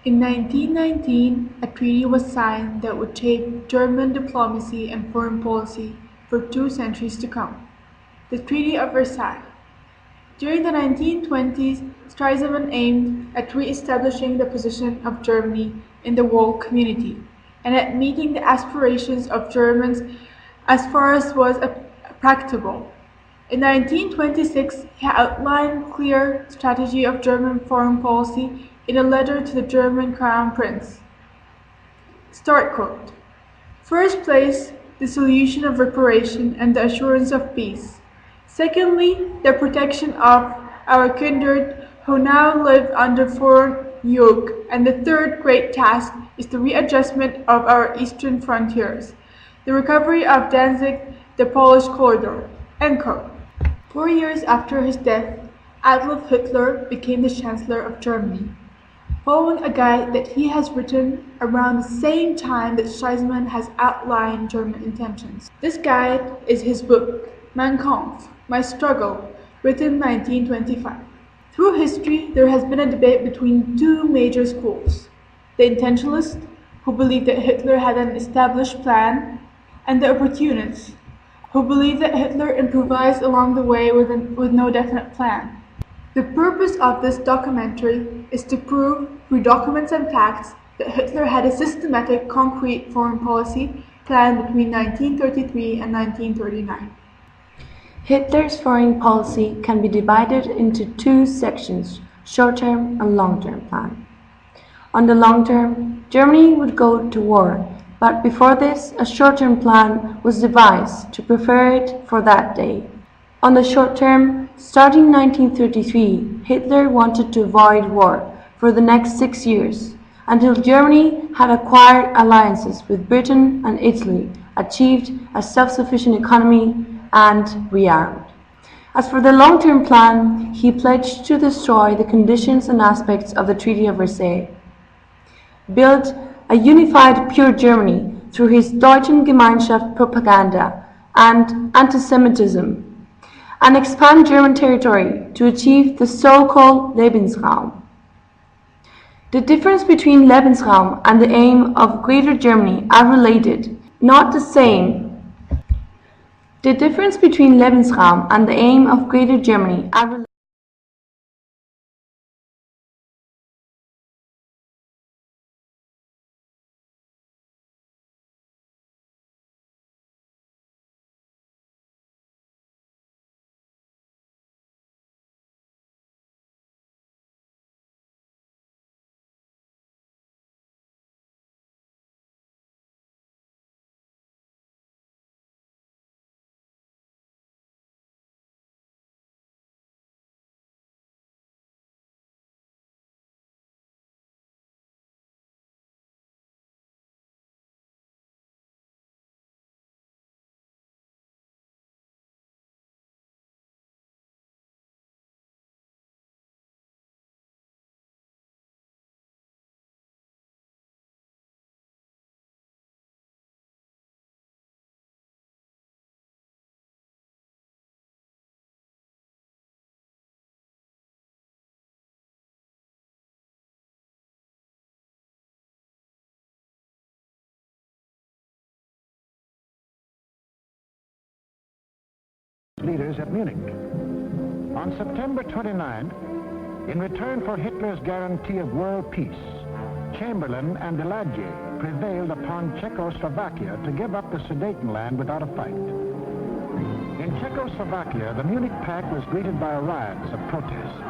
In 1919, a treaty was signed that would shape German diplomacy and foreign policy for 2 centuries to come: the Treaty of Versailles. During the 1920s, Stresemann aimed at re-establishing the position of Germany in the world community, and at meeting the aspirations of Germans as far as was practicable. In 1926, he outlined a clear strategy of German foreign policy in a letter to the German Crown Prince. Start quote. First place, the solution of reparation and the assurance of peace. Secondly, the protection of our kindred who now live under foreign yoke. And the third great task is the readjustment of our eastern frontiers, the recovery of Danzig, the Polish corridor. End quote. 4 years after his death, Adolf Hitler became the Chancellor of Germany, following a guide that he has written around the same time that Stresemann has outlined German intentions. This guide is his book, Mein Kampf, My Struggle, written in 1925. Through history, there has been a debate between two major schools: the intentionalists, who believed that Hitler had an established plan, and the opportunists, who believed that Hitler improvised along the way with no definite plan. The purpose of this documentary is to prove, through documents and facts, that Hitler had a systematic, concrete foreign policy plan between 1933 and 1939. Hitler's foreign policy can be divided into two sections: short-term and long-term plan. On the long term, Germany would go to war, but before this, a short-term plan was devised to prepare it for that day. On the short term, starting in 1933, Hitler wanted to avoid war for the next 6 years, until Germany had acquired alliances with Britain and Italy, achieved a self-sufficient economy, and rearmed. As for the long-term plan, he pledged to destroy the conditions and aspects of the Treaty of Versailles, build a unified pure Germany through his Deutschen Gemeinschaft propaganda and anti-Semitism, and expand German territory to achieve the so-called Lebensraum. The difference between Lebensraum and the aim of Greater Germany are related, not the same. The difference between Lebensraum and the aim of Greater Germany are related. Leaders at Munich. On September 29, in return for Hitler's guarantee of world peace, Chamberlain and Daladier prevailed upon Czechoslovakia to give up the Sudetenland without a fight. In Czechoslovakia, the Munich Pact was greeted by riots of protest.